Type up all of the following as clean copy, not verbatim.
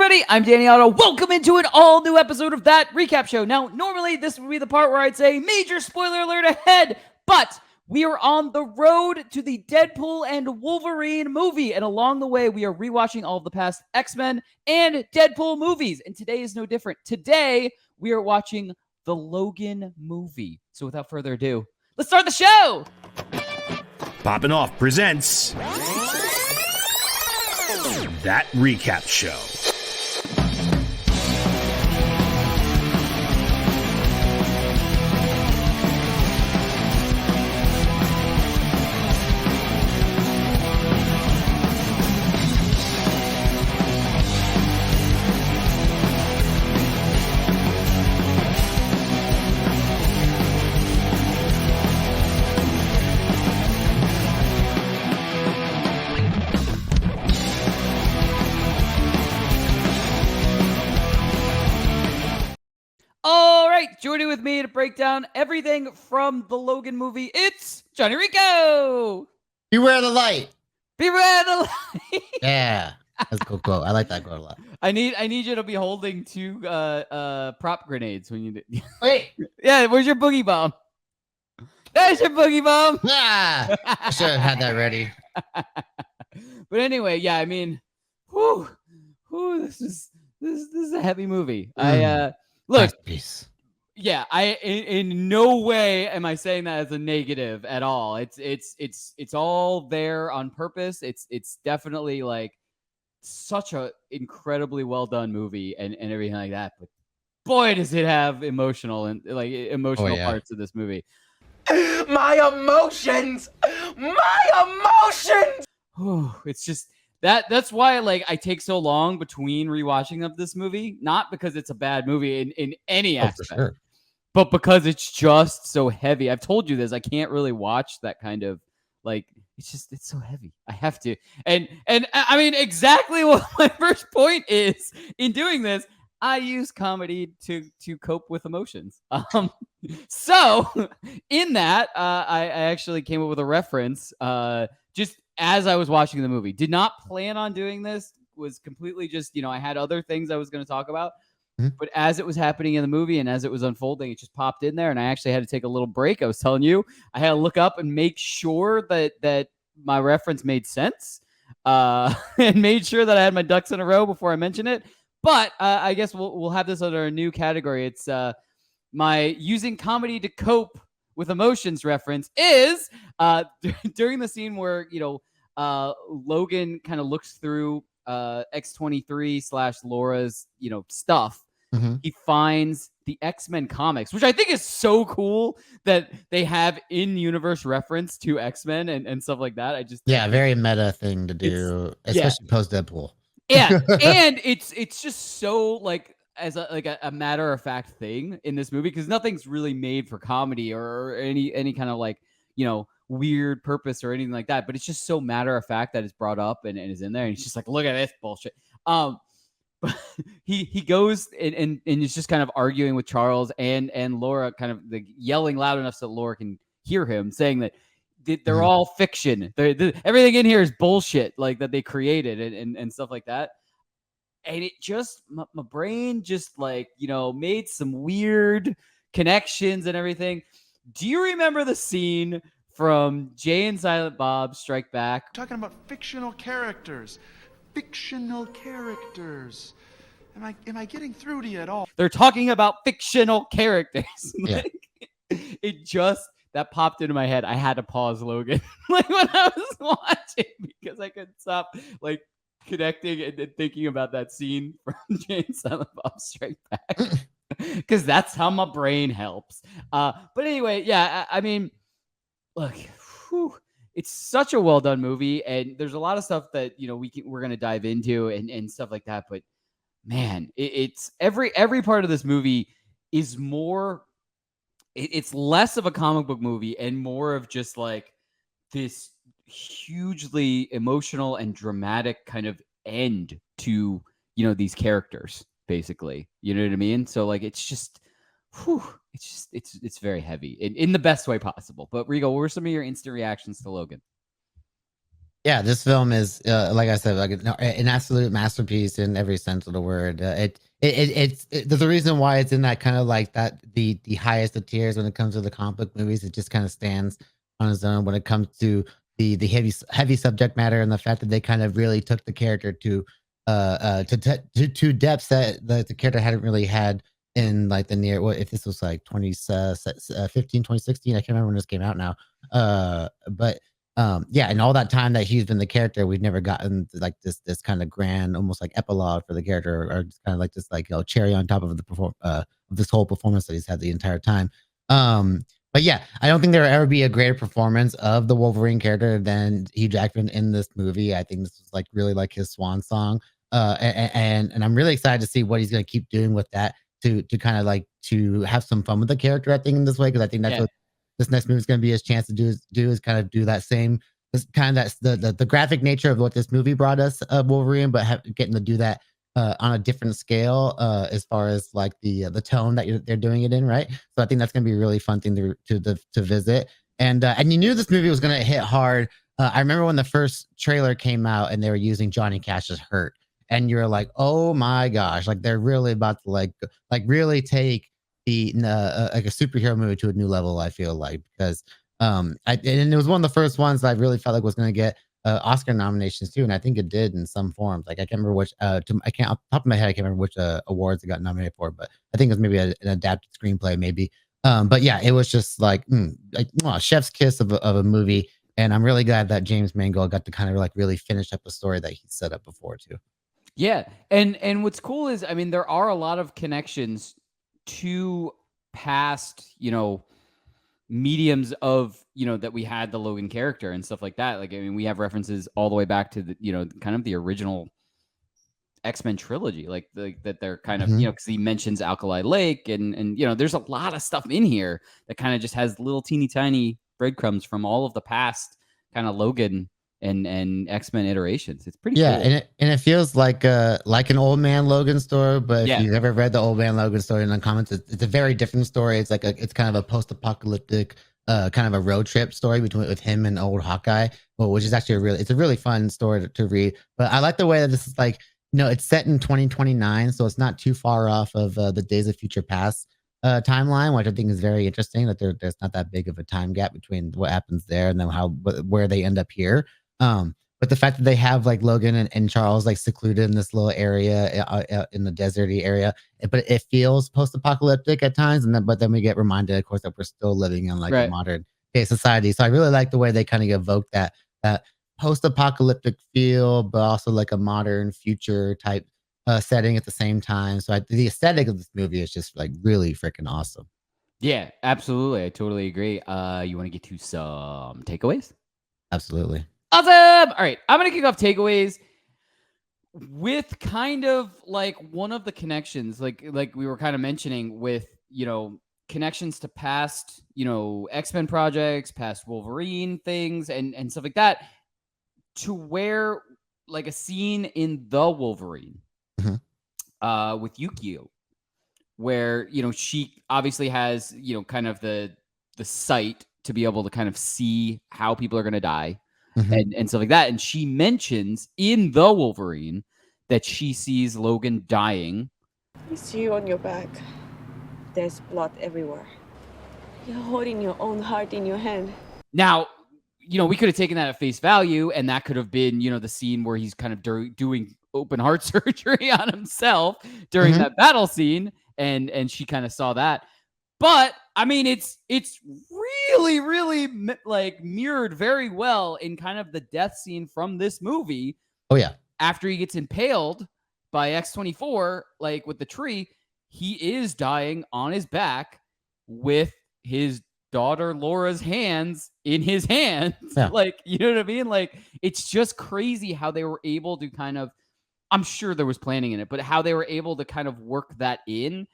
everybody, I'm Danny Otto. Welcome into an all-new episode of That Recap Show. Now, normally this would be the part where I'd say, major spoiler alert ahead, but we are on the road to the Deadpool and Wolverine movie, and along the way, we are rewatching all of the past X-Men and Deadpool movies, and today is no different. Today, we are watching the Logan movie. So without further ado, let's start the show! Poppin' Off presents That Recap Show. All right, joining with me to break down everything from the Logan movie, it's Jon Jon Rico. Beware the light. Beware the light. Yeah, that's a cool quote. I like that quote a lot. I need you to be holding two prop grenades when you do. Wait. Yeah, where's your boogie bomb? There's your boogie bomb. Ah, I should have had that ready. But anyway, yeah, I mean, this is a heavy movie. Look, Peace. yeah, in no way am I saying that as a negative at all. It's all there on purpose. It's definitely like such a incredibly well done movie and everything like that. But boy, does it have emotional parts of this movie. My emotions. It's just that's why like I take so long between rewatching of this movie, not because it's a bad movie in any aspect, sure. but because it's just so heavy. I've told you this. I can't really watch that kind of like it's so heavy. I have to. And I mean exactly what my first point is in doing this. I use comedy to cope with emotions. So in that, I actually came up with a reference just as I was watching the movie. Did not plan on doing this. Was completely just, I had other things I was going to talk about. Mm-hmm. But as it was happening in the movie and as it was unfolding, it just popped in there. And I actually had to take a little break. I was telling you, I had to look up and make sure that my reference made sense and made sure that I had my ducks in a row before I mentioned it. But I guess we'll have this under a new category. It's my using comedy to cope with emotions reference is during the scene where, Logan kind of looks through X-23 / Laura's, stuff. Mm-hmm. He finds the X-Men comics, which I think is so cool that they have in-universe reference to X-Men and stuff like that. Very meta thing to do, especially post Deadpool. Yeah, and it's just so like as a matter of fact thing in this movie because nothing's really made for comedy or any kind of like weird purpose or anything like that. But it's just so matter of fact that it's brought up and is in there. And he's just like, look at this bullshit. But he goes and is just kind of arguing with Charles and Laura, kind of like yelling loud enough so that Laura can hear him saying that they're all fiction. Everything in here is bullshit, like that they created and stuff like that. And it just, my brain just like, made some weird connections and everything. Do you remember the scene from Jay and Silent Bob Strike Back? Talking about fictional characters. Am I getting through to you at all? They're talking about fictional characters. Yeah. That popped into my head. I had to pause Logan like when I was watching because I couldn't stop like connecting and thinking about that scene from Jay and Silent Bob Strike Back because that's how my brain helps. But anyway, yeah, I mean, look, it's such a well done movie, and there's a lot of stuff that we're gonna dive into and stuff like that. But man, it's every part of this movie is more. It's less of a comic book movie and more of just like this hugely emotional and dramatic kind of end to these characters, basically. You know what I mean? So like it's just it's very heavy in the best way possible. But Rigo, what were some of your instant reactions to Logan? Yeah, this film is, like I said, like an absolute masterpiece in every sense of the word. There's a reason why it's in that kind of like that the highest of tiers when it comes to the comic book movies. It just kind of stands on its own when it comes to the heavy subject matter and the fact that they kind of really took the character to depths that the character hadn't really had in like the near. What if this was like 2016? I can't remember when this came out now. But yeah, and all that time that he's been the character, we've never gotten like this kind of grand, almost like epilogue for the character, or just kind of like this like cherry on top of the of this whole performance that he's had the entire time. But yeah, I don't think there will ever be a greater performance of the Wolverine character than Hugh Jackman in this movie. I think this was like really like his swan song. And I'm really excited to see what he's gonna keep doing with that to kind of like to have some fun with the character, I think, in this way, because I think that's what this next movie is going to be his chance to do is kind of do that same kind of that's the graphic nature of what this movie brought us Wolverine, but getting to do that on a different scale as far as like the tone that they're doing it in, right? So I think that's going to be a really fun thing to visit. And you knew this movie was going to hit hard. I remember when the first trailer came out and they were using Johnny Cash's "Hurt," and you're like, oh my gosh, like they're really about to like really take the like a superhero movie to a new level. I feel like because and it was one of the first ones that I really felt like was going to get Oscar nominations too, and I think it did in some forms. Like I can't remember which. I can't off the top of my head. I can't remember which awards it got nominated for, but I think it was maybe an adapted screenplay, maybe. But yeah, it was just like chef's kiss of a movie, and I'm really glad that James Mangold got to kind of like really finish up the story that he set up before too. Yeah, and what's cool is, I mean, there are a lot of connections to past, mediums of, that we had the Logan character and stuff like that. Like, I mean, we have references all the way back to the, kind of the original X-Men trilogy, like that they're kind of, because he mentions Alkali Lake and there's a lot of stuff in here that kind of just has little teeny tiny breadcrumbs from all of the past kind of Logan and X-Men iterations. It's pretty cool. And it feels like an old man Logan story, but if you've ever read the old man Logan story in the comments, it's a very different story. It's like it's kind of a post-apocalyptic kind of a road trip story with him and old Hawkeye, which is actually it's a really fun story to read. But I like the way that this is like, it's set in 2029, so it's not too far off of the Days of Future Past timeline, which I think is very interesting, that there's not that big of a time gap between what happens there and then where they end up here. But the fact that they have like Logan and Charles like secluded in this little area in the deserty area, but it feels post-apocalyptic at times, but then we get reminded, of course, that we're still living in like a modern day society. So I really like the way they kind of evoke that post-apocalyptic feel, but also like a modern future type setting at the same time. So the aesthetic of this movie is just like really freaking awesome. Yeah, absolutely. I totally agree. You want to get to some takeaways? Absolutely. Awesome. All right. I'm going to kick off takeaways with kind of like one of the connections, like we were kind of mentioning with, connections to past, X-Men projects, past Wolverine things and stuff like that, to where like a scene in The Wolverine with Yukio, where, she obviously has, kind of the sight to be able to kind of see how people are going to die. And stuff like that. And she mentions in The Wolverine that she sees Logan dying. I see you on your back. There's blood everywhere. You're holding your own heart in your hand. Now, we could have taken that at face value, and that could have been, the scene where he's kind of doing open heart surgery on himself during that battle scene. And she kind of saw that. But I mean, it's really, really like mirrored very well in kind of the death scene from this movie. Oh yeah. After he gets impaled by X-24, like with the tree, he is dying on his back with his daughter Laura's hands in his hands. Yeah. Like, you know what I mean? Like, it's just crazy how they were able to kind of, I'm sure there was planning in it, but how they were able to kind of work that in.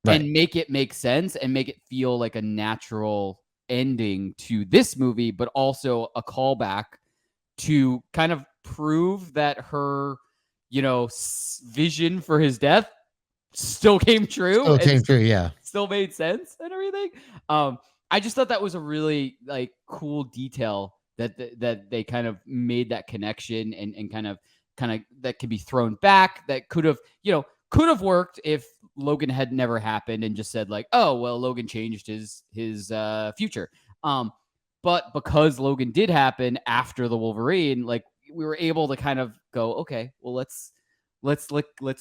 Right. And make it make sense and make it feel like a natural ending to this movie, but also a callback to kind of prove that her, vision for his death still came true. Yeah. Still made sense and everything. I just thought that was a really like cool detail that they kind of made that connection and kind of that could be thrown back. That could have worked if Logan had never happened and just said like, oh well, Logan changed his future. But because Logan did happen after the Wolverine, like we were able to kind of go, okay, well let's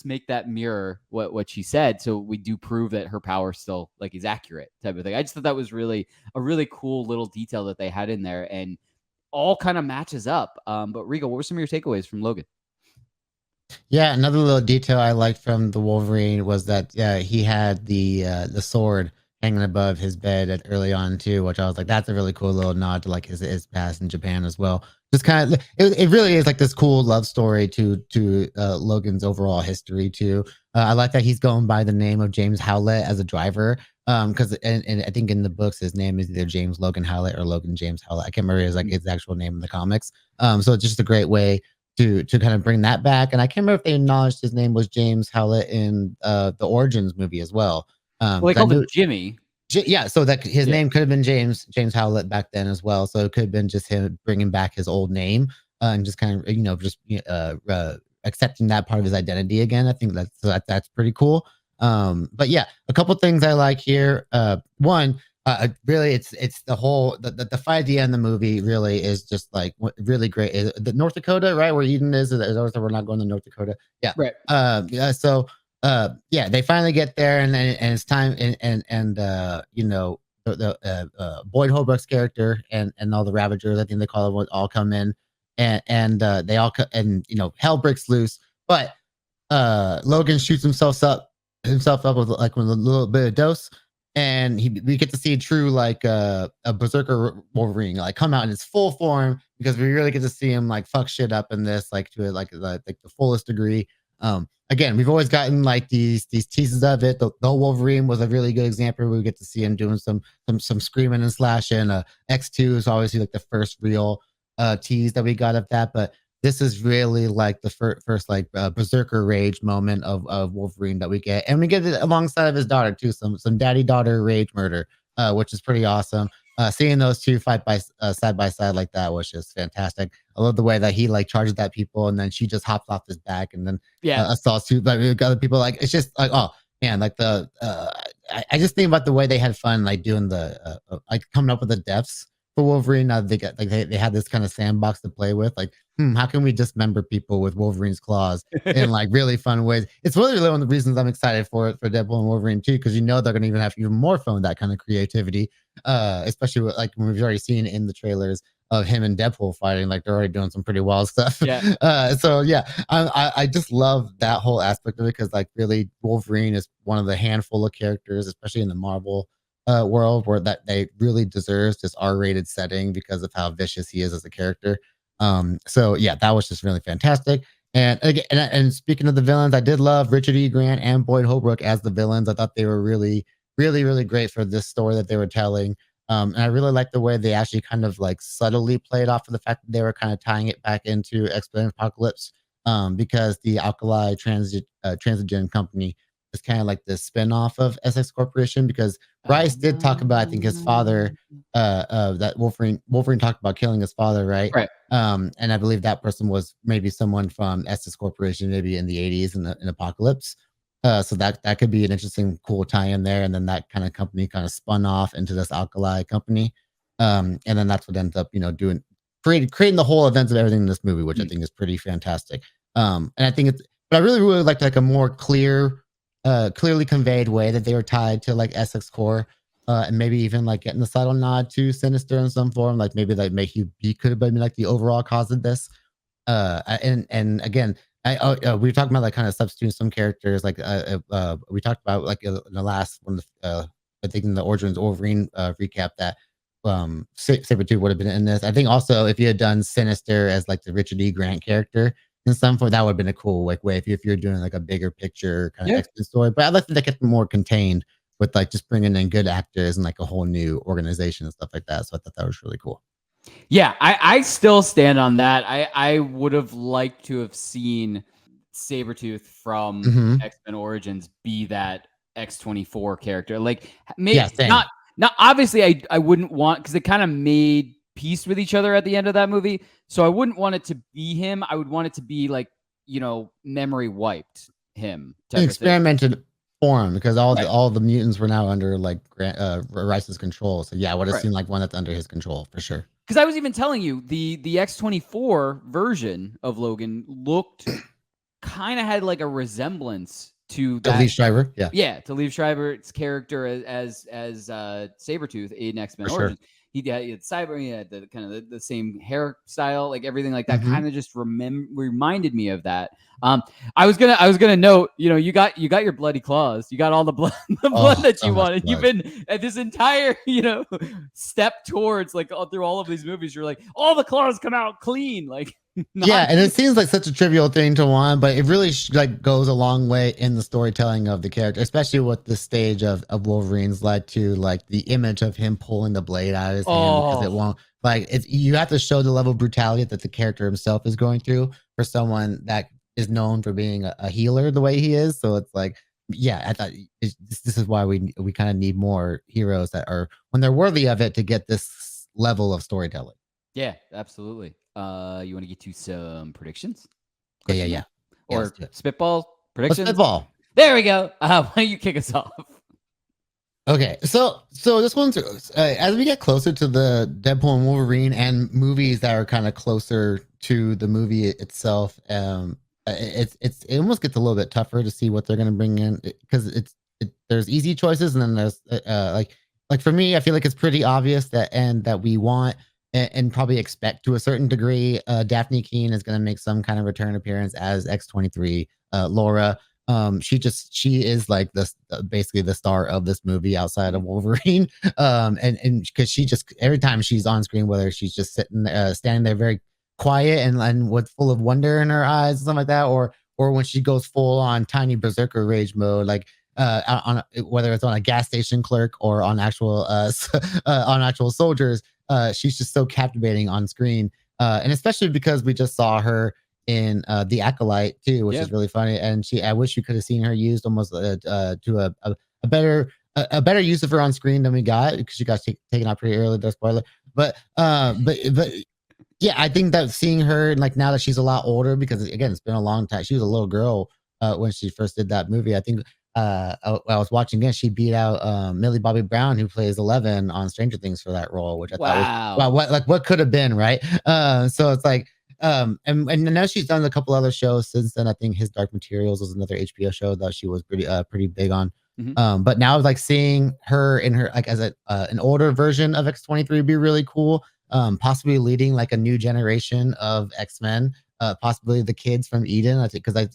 make that mirror what she said, so we do prove that her power still like is accurate, type of thing. I just thought that was really a really cool little detail that they had in there, and all kind of matches up. But Rico, what were some of your takeaways from Logan? Yeah, another little detail I liked from the Wolverine was that he had the sword hanging above his bed early on too, which I was like, that's a really cool little nod to like his past in Japan as well. Just kind of, it really is like this cool love story to Logan's overall history too. I like that he's going by the name of James Howlett as a driver. Because and I think in the books his name is either James Logan Howlett or Logan James Howlett. I can't remember his actual name in the comics. So it's just a great way to kind of bring that back. And I can't remember if they acknowledged his name was James Howlett in the Origins movie as well. Well, they called him Jimmy. Yeah, so that his name could have been James Howlett back then as well. So it could have been just him bringing back his old name and just kind of accepting that part of his identity again. I think that's pretty cool. But yeah, a couple things I like here. One, really, it's the whole the fight at the end of the movie really is just like really great. The North Dakota, right, where Eden is we're not going to North Dakota. Yeah, right. Yeah, so yeah, they finally get there, and it's time, and Boyd Holbrook's character and all the Ravagers, I think they call it, all come in, and they all and hell breaks loose, but Logan shoots himself up with a little bit of dose, and we get to see true like a berserker Wolverine like come out in its full form, because we really get to see him like fuck shit up in this like to the fullest degree. Again, we've always gotten like these teases of it. The Wolverine was a really good example. We get to see him doing some screaming and slashing. X2 is obviously like the first real tease that we got of that, but this is really like the first like berserker rage moment of Wolverine that we get, and we get it alongside of his daughter too. Some daddy daughter rage murder, which is pretty awesome. Seeing those two fight side by side like that was just fantastic. I love the way that he like charges at people, and then she just hops off his back, and then assaults two like other people. Like it's just like, oh man, like I just think about the way they had fun like doing the like coming up with the deaths for Wolverine. Now they got like they had this kind of sandbox to play with. Like, how can we dismember people with Wolverine's claws in like really fun ways? It's really one of the reasons I'm excited for Deadpool and Wolverine too, because they're going to even have even more fun with that kind of creativity. Especially with, like when we've already seen in the trailers of him and Deadpool fighting, like they're already doing some pretty wild stuff. Yeah. So yeah, I just love that whole aspect of it, because like really Wolverine is one of the handful of characters, especially in the Marvel world, where that they really deserves this R-rated setting because of how vicious he is as a character. So yeah, that was just really fantastic. And again, and speaking of the villains, I did love Richard E. Grant and Boyd Holbrook as the villains. I thought they were really great for this story that they were telling. And I really like the way they actually kind of like subtly played off of the fact that they were kind of tying it back into X-Men Apocalypse, because the Alkali Transigen company is kind of like the spin-off of Essex Corporation, because Bryce did talk about, I think, his father, that Wolverine talked about killing his father, right? Right. And I believe that person was maybe someone from Essex Corporation, maybe in the 80s in Apocalypse. So that could be an interesting, cool tie-in there. And then that kind of company kind of spun off into this Alkali company. And then that's what ends up, creating the whole events of everything in this movie, which I think is pretty fantastic. And I think but I really liked like a more clearly conveyed way that they were tied to like Essex Corps, and maybe even like getting the subtle nod to Sinister in some form, like maybe like he could have been like the overall cause of this. And again, we were talking about like kind of substituting some characters, like we talked about like in the last one, I think in the Origins Wolverine recap, that Sabretooth would have been in this. I think also if you had done Sinister as like the Richard E. Grant character in some form, that would have been a cool like way if you're doing like a bigger picture kind of X-Men story. But I like that they kept more contained with like just bringing in good actors and like a whole new organization and stuff like that. So I thought that was really cool. Yeah, I still stand on that. I would have liked to have seen Sabretooth from X-Men Origins be that X-24 character. Like maybe not obviously I wouldn't want, because it kind of made pieced with each other at the end of that movie. So I wouldn't want it to be him. I would want it to be like, memory wiped him. An experimented form, because all the mutants were now under like Rice's control. So yeah, I would have seen like one that's under his control for sure. Because I was even telling you the X-24 version of Logan looked kind of had like a resemblance to that. Liev Schreiber, to Liev Schreiber's character as Sabretooth in X-Men Origins. He had cyber, he had the kind of the same hairstyle, like everything like that. Kind of just reminded me of that. I was gonna note, you got your bloody claws, you got all the blood, that you wanted. You've been at this entire, step towards like through all of these movies. You're like, all the claws come out clean, like. And it seems like such a trivial thing to want, but it really like goes a long way in the storytelling of the character, especially what the stage of Wolverine's led to, like the image of him pulling the blade out of his hand because it won't, like, you have to show the level of brutality that the character himself is going through for someone that is known for being a healer the way he is. So it's like, I thought this is why we kind of need more heroes that are, when they're worthy of it, to get this level of storytelling. Yeah, absolutely. You want to get to some predictions? Yeah. Or spitball predictions? Spitball. There we go. Why don't you kick us off? Okay, so this one's as we get closer to the Deadpool and Wolverine and movies that are kind of closer to the movie itself, it almost gets a little bit tougher to see what they're going to bring in, because there's easy choices, and then there's like for me, I feel like it's pretty obvious that we want and probably expect to a certain degree, Daphne Keane is going to make some kind of return appearance as X-23. Laura, she is like basically the star of this movie outside of Wolverine. And because she just, every time she's on screen, whether she's just standing there very quiet and with full of wonder in her eyes and something like that, or when she goes full on tiny berserker rage mode, like whether it's on a gas station clerk or on actual soldiers. She's just so captivating on screen, and especially because we just saw her in The Acolyte too, which is really funny. And I wish we could have seen her used almost to a better use of her on screen than we got, because she got taken out pretty early. No spoiler, but yeah, I think that seeing her, like, now that she's a lot older, because again, it's been a long time. She was a little girl when she first did that movie. I think I was watching again, she beat out Millie Bobby Brown, who plays 11 on Stranger Things, for that role, which I thought was, wow, what could have been, right? So it's like, and now she's done a couple other shows since then. I think His Dark Materials was another HBO show that she was pretty big on. But now, like, seeing her in her, like, as an older version of X-23 would be really cool. Possibly leading like a new generation of X-Men. Possibly the kids from Eden, I think, because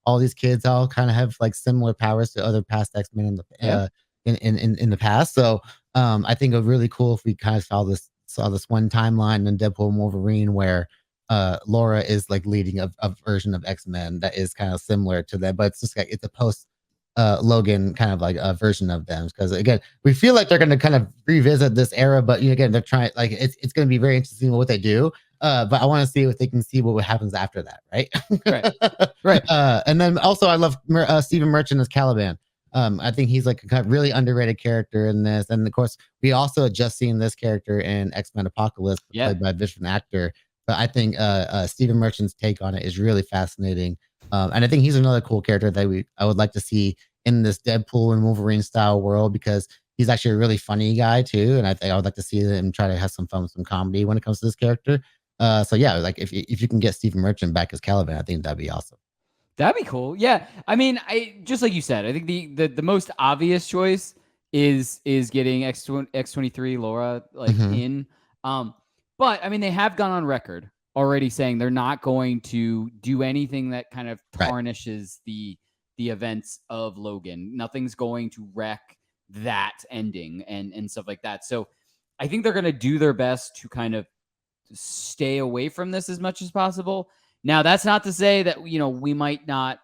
all these kids all kind of have like similar powers to other past X-Men in the past. So I think it would be really cool if we kind of saw this one timeline in Deadpool and Wolverine where Laura is like leading a version of X-Men that is kind of similar to that, but it's just like it's a post Logan kind of like a version of them, because again, we feel like they're going to kind of revisit this era, but again, they're trying, like, it's going to be very interesting what they do. But I want to see if they can see what happens after that, right? Right. And then also, I love Stephen Merchant as Caliban. I think he's like a kind of really underrated character in this, and of course, we also just seen this character in X-Men Apocalypse, played by a different actor. But I think Stephen Merchant's take on it is really fascinating. And I think he's another cool character that I would like to see in this Deadpool and Wolverine style world, because he's actually a really funny guy too. And I think I would like to see him try to have some fun with some comedy when it comes to this character. So yeah, like if you can get Stephen Merchant back as Caliban, I think that'd be awesome. That'd be cool. Yeah. I mean, I just like you said, I think the most obvious choice is getting X-23 Laura in. But I mean, they have gone on record already saying they're not going to do anything that kind of tarnishes the events of Logan. Nothing's going to wreck that ending and stuff like that. So I think they're going to do their best to kind of stay away from this as much as possible. Now, that's not to say that, we might not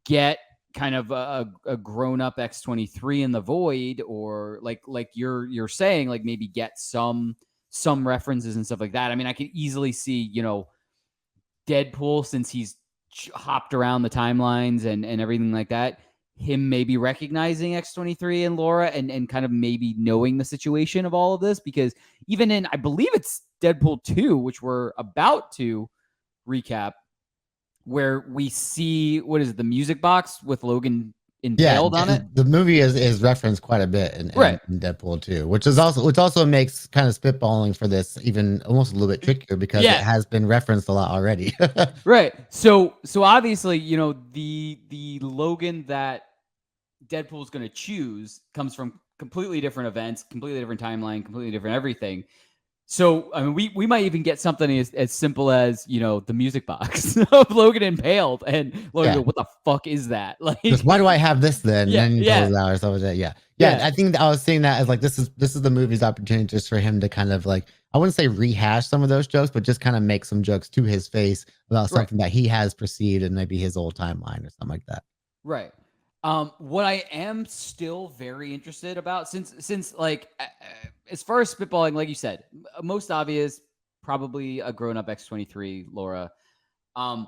get kind of a grown-up X-23 in the void, or like you're saying, like maybe get some references and stuff like that. I mean, I could easily see, Deadpool, since he's hopped around the timelines and everything like that, him maybe recognizing X-23 and Laura and kind of maybe knowing the situation of all of this, because even in, I believe it's Deadpool 2, which we're about to recap, where we see, what is it, the music box with Logan impaled on it. The movie is referenced quite a bit in Deadpool 2, which also makes kind of spitballing for this even almost a little bit trickier, because it has been referenced a lot already. Right. So obviously, the Logan that Deadpool's going to choose comes from completely different events, completely different timeline, completely different everything. So, I mean, we might even get something as simple as, the music box of Logan impaled, and Logan go, what the fuck is that? Like, just, why do I have this then? Yeah, and then yeah. Out or something like that. Yeah. I think I was seeing that as like, this is the movie's opportunity just for him to kind of like, I wouldn't say rehash some of those jokes, but just kind of make some jokes to his face about something that he has perceived in maybe his old timeline or something like that. Right. What I am still very interested about, since like, as far as spitballing, like you said, most obvious, probably a grown-up X-23 Laura. But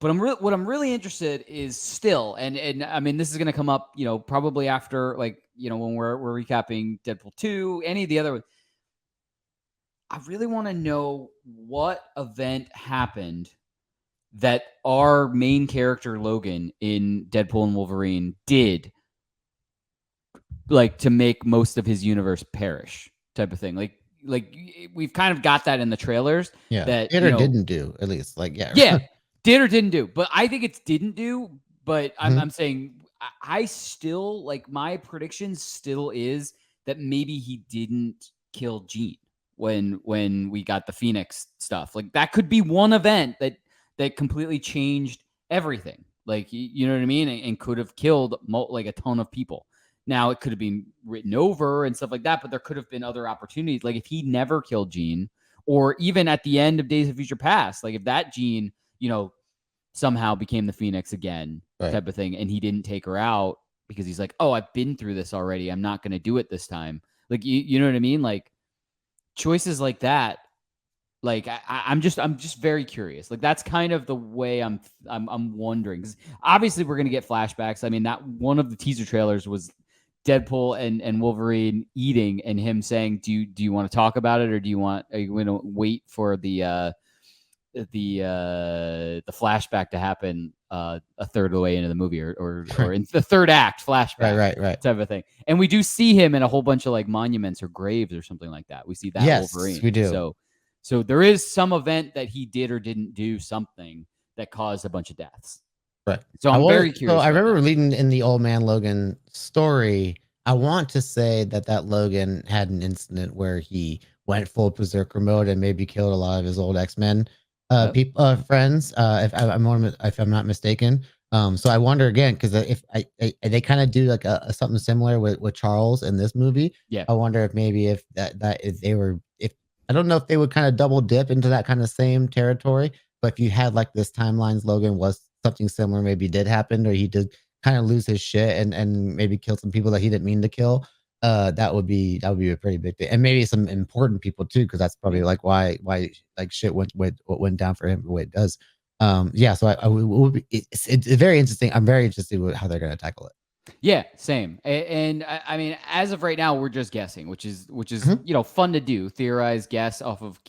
what I'm really interested is still, and I mean, this is going to come up, probably after, like, when we're recapping Deadpool 2, any of the other. I really want to know what event happened that our main character Logan in Deadpool and Wolverine did, like, to make most of his universe perish, type of thing. Like we've kind of got that in the trailers. Yeah, that did or didn't do, at least. Like, yeah, did or didn't do. But I think it's didn't do. But I'm saying I still, like, my prediction still is that maybe he didn't kill Jean when we got the Phoenix stuff. Like, that could be one event that completely changed everything. Like, you know what I mean? And could have killed like a ton of people. Now, it could have been written over and stuff like that, but there could have been other opportunities. Like, if he never killed Jean, or even at the end of Days of Future Past, like if that Jean, somehow became the Phoenix again, type of thing, and he didn't take her out because he's like, oh, I've been through this already, I'm not going to do it this time. Like, you know what I mean? Like, choices like that. Like, I'm just very curious. Like, that's kind of the way I'm wondering. 'Cause obviously, we're gonna get flashbacks. I mean, that one of the teaser trailers was Deadpool and Wolverine eating, and him saying, "Do you want to talk about it, or are you going to wait for the flashback to happen a third of the way into the movie, or in the third act flashback, right, type of thing?" And we do see him in a whole bunch of like monuments or graves or something like that. We see that Wolverine. We do. So there is some event that he did or didn't do something that caused a bunch of deaths. Right. So I'm very curious. So I remember reading in the Old Man Logan story, I want to say that Logan had an incident where he went full berserker mode and maybe killed a lot of his old X-Men friends, if I'm not mistaken. So I wonder again, because if they kind of do like a something similar with Charles in this movie. Yeah. I wonder if maybe if I don't know if they would kind of double dip into that kind of same territory, but if you had like this timelines Logan was something similar maybe did happen, or he did kind of lose his shit and maybe kill some people that he didn't mean to kill, that would be a pretty big thing. And maybe some important people too, because that's probably like why like shit went down for him the way it does. So it's very interesting. I'm very interested with how they're going to tackle it. Yeah, same. And I mean, as of right now, we're just guessing, which is fun to do, theorize, guess off of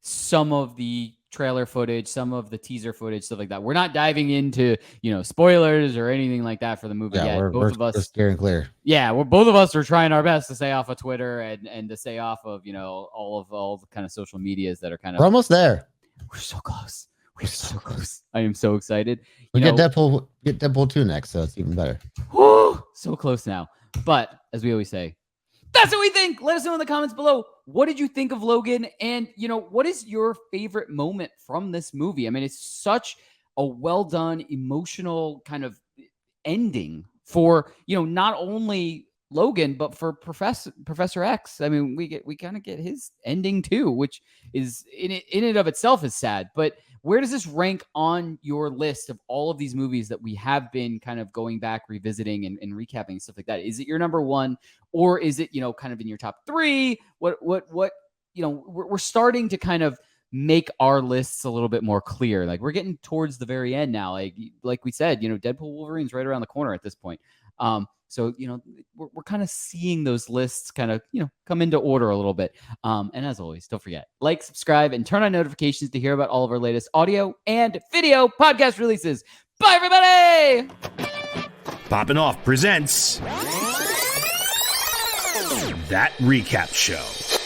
some of the trailer footage, some of the teaser footage, stuff like that. We're not diving into spoilers or anything like that for the movie yet. We're steering clear. Yeah, both of us are trying our best to stay off of Twitter and to stay off of all the kind of social medias that are kind of. We're almost there. We're so close. We're so close. I am so excited. We get Deadpool 2 next, so it's even better. Woo! So close now. But as we always say, that's what we think. Let us know in the comments below. What did you think of Logan? And, what is your favorite moment from this movie? I mean, it's such a well done, emotional kind of ending for, not only Logan, but for Professor X. I mean, we kind of get his ending too, which is in and of itself is sad. But where does this rank on your list of all of these movies that we have been kind of going back, revisiting and recapping and stuff like that? Is it your number one, or is it, kind of in your top three? What, we're starting to kind of make our lists a little bit more clear. Like we're getting towards the very end now. Like we said, Deadpool Wolverine's right around the corner at this point. So, we're kind of seeing those lists kind of, come into order a little bit. And as always, don't forget, like, subscribe, and turn on notifications to hear about all of our latest audio and video podcast releases. Bye, everybody! Poppin' Off presents That Recap Show.